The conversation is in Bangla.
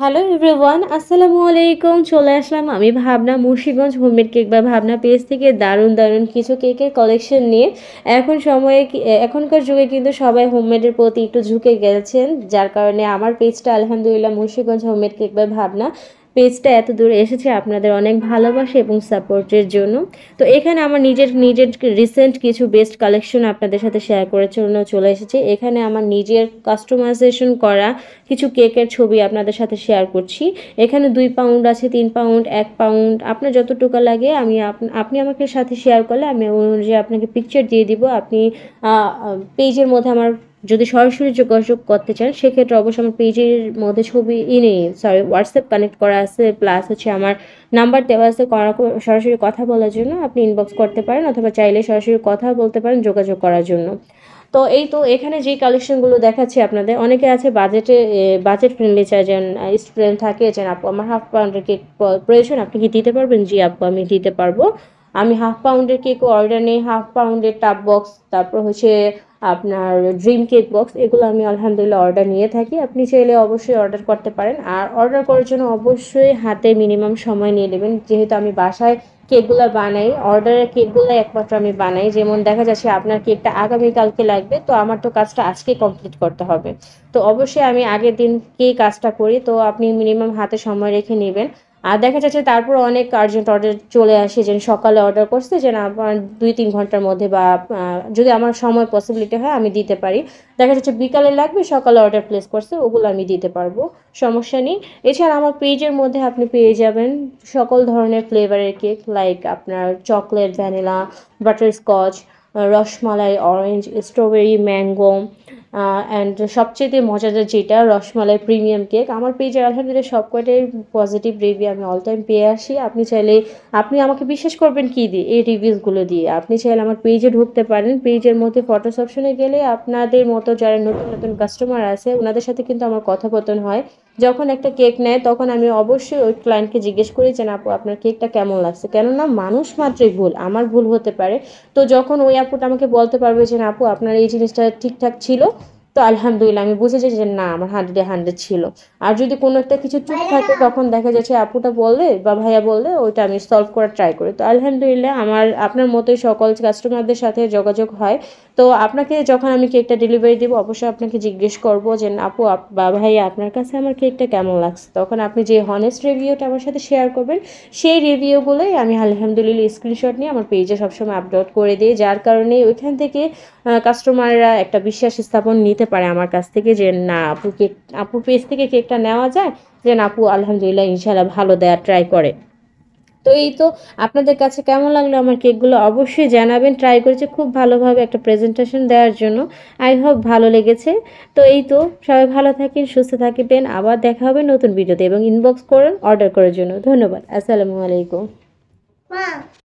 হ্যালো এভরিওয়ান, আসসালামু আলাইকুম। চলে আসলাম আমি ভাবনা মুন্সিগঞ্জ হোমমেড কেক বা ভাবনা পেজ থেকে দারুণ দারুণ কিছু কেকের কালেকশন নিয়ে। এখনকার যুগে কিন্তু সবাই হোমমেডের প্রতি একটু ঝুঁকে গেছেন, যার কারণে আমার পেজটা আলহামদুলিল্লাহ মুন্সিগঞ্জ হোমমেড কেক বা ভাবনা পেজটা এত দূর এসেছে আপনাদের অনেক ভালোবাসা এবং সাপোর্টের জন্য। তো এখানে আমার নিজের নিজের রিসেন্ট কিছু বেস্ট কালেকশন আপনাদের সাথে শেয়ার করার জন্য চলে এসেছে। এখানে আমার নিজের কাস্টমাইজেশন করা কিছু কেকের ছবি আপনাদের সাথে শেয়ার করছি। এখানে 2 পাউন্ড আছে, 3 পাউন্ড, 1 পাউন্ড, আপনার যতটুকু লাগে আপনি আমাকে সাথে শেয়ার করলে আমি ওই অনুযায়ী আপনাকে পিকচার দিয়ে দিব। আপনি পেজের মধ্যে আমার যদি সরাসরি যোগাযোগ করতে চান সেক্ষেত্রে অবশ্যই আমার পেজের মধ্যে হোয়াটসঅ্যাপ কানেক্ট করা আছে, প্লাস হচ্ছে আমার নাম্বার দেওয়া আছে সরাসরি কথা বলার জন্য। আপনি ইনবক্স করতে পারেন অথবা চাইলে সরাসরি কথা বলতে পারেন যোগাযোগ করার জন্য। তো এই তো এখানে যেই কালেকশনগুলো দেখাচ্ছি আপনাদের, অনেকে আছে বাজেট ফ্রেন্ডলি চাই, যেন স্টুডেন্ট থাকে, যেন আপু আমার 1/2 পাউন্ডের কেক প্রয়োজন, আপনি কি দিতে পারবেন? জি আপু, আমি দিতে পারবো। আমি 1/2 পাউন্ডের কেকও অর্ডার নেই, 1/2 পাউন্ডের টাপ বক্স, তারপর হচ্ছে আপনার ড্রিম কেক বক্স, এগুলো আমি আলহামদুলিল্লাহ অর্ডার নিয়ে থাকি। আপনি চাইলে অবশ্যই অর্ডার করতে পারেন। আর অর্ডার করার জন্য অবশ্যই হাতে মিনিমাম সময় নিয়ে নেবেন, যেহেতু আমি বাসায় কেকগুলো বানাই, অর্ডারের কেকগুলো একমাত্র আমি বানাই। যেমন দেখা যাচ্ছে আপনার কেকটা আগামীকালকে লাগবে, তো আমার তো কাজটা আজকে কমপ্লিট করতে হবে। তো অবশ্যই আমি আগের দিনকেই কাজটা করি, তো আপনি মিনিমাম হাতে সময় রেখে নেবেন। আর দেখা যাচ্ছে তারপর অনেক আর্জেন্ট অর্ডার চলে আসে, যে সকালে অর্ডার করছে, যে না আমার 2-3 ঘন্টার মধ্যে, বা যদি আমার সময় পসিবিলিটি হয় আমি দিতে পারি। দেখা যাচ্ছে বিকালে লাগবে, সকালে অর্ডার প্লেস করছে, ওগুলো আমি দিতে পারবো, সমস্যা নেই। এছাড়া আমার পেজের মধ্যে আপনি পেয়ে যাবেন সকল ধরনের ফ্লেভারের কেক, লাইক আপনার chocolate, vanilla, butterscotch, rasmalai, orange, strawberry, mango, and সবচেয়ে মজাদার যেটা রসমালাই প্রিমিয়াম কেক। আমার পেজে আলহামদুলিল্লাহ সবকটাই পজিটিভ রিভিউ আমি অল টাইম পেয়ে আসি। আপনি আমাকে বিশ্বাস করবেন কি দিয়ে? এই রিভিউসগুলো দিয়ে। আপনি চাইলে আমার পেজে ঢুকতে পারেন, পেজের মধ্যে ফটোস অপশনে গেলে আপনাদের মতো যারা নতুন নতুন কাস্টমার আছে ওনাদের সাথে কিন্তু আমার কথোপকথন হয়। যখন একটা কেক নেয় তখন আমি অবশ্যই ওই ক্লায়েন্টকে জিজ্ঞেস করি যে আপু আপনার কেকটা কেমন লাগছে, কেননা মানুষ মাত্রই ভুল, আমার ভুল হতে পারে। তো যখন ওই আপুটা আমাকে বলতে পারবে যে আপু আপনার এই জিনিসটা ঠিকঠাক ছিল, তো আলহামদুলিল্লাহ আমি বুঝে যাই যে না, আমার 100-100 ছিল। আর যদি কোনো একটা কিছু চুপ থাকে তখন দেখা যাচ্ছে আপুটা বললে বা ভাইয়া বললে ওইটা আমি সলভ করার ট্রাই করি। তো আলহামদুলিল্লাহ আপনার মতোই সকল কাস্টমারদের সাথে যোগাযোগ হয়। তো আপনাকে যখন আমি কেকটা ডেলিভারি দিব অবশ্যই আপনাকে জিজ্ঞেস করব যে আপু বা ভাইয়া আপনার কাছে আমার কেকটা কেমন লাগছে। তখন আপনি যে হনেস্ট রিভিউটা আমার সাথে শেয়ার করবেন, সেই রিভিউগুলোই আমি আলহামদুলিল্লাহ স্ক্রিনশট নিয়ে আমার পেজে সবসময় আপলোড করে দিই, যার কারণে ওইখান থেকে কাস্টমাররা একটা বিশ্বাস স্থাপন নিতে পারে আমার কাছ থেকে, যে না আপু পেজ থেকে কেকটা নেওয়া যায়, যে না আপু আলহামদুলিল্লাহ ইনশাল্লাহ ভালো দেওয়ার ট্রাই করে। তো এই তো আপনাদের কাছে কেমন লাগলো আমার কেকগুলো অবশ্যই জানাবেন। ট্রাই করেছি খুব ভালোভাবে একটা প্রেজেন্টেশন দেওয়ার জন্য, আই হোপ ভালো লেগেছে। তো এই তো সবাই ভালো থাকেন, সুস্থ থাকবেন, আবার দেখা হবে নতুন ভিডিওতে, এবং ইনবক্স করুন অর্ডার করার জন্য। ধন্যবাদ, আসসালামু আলাইকুম।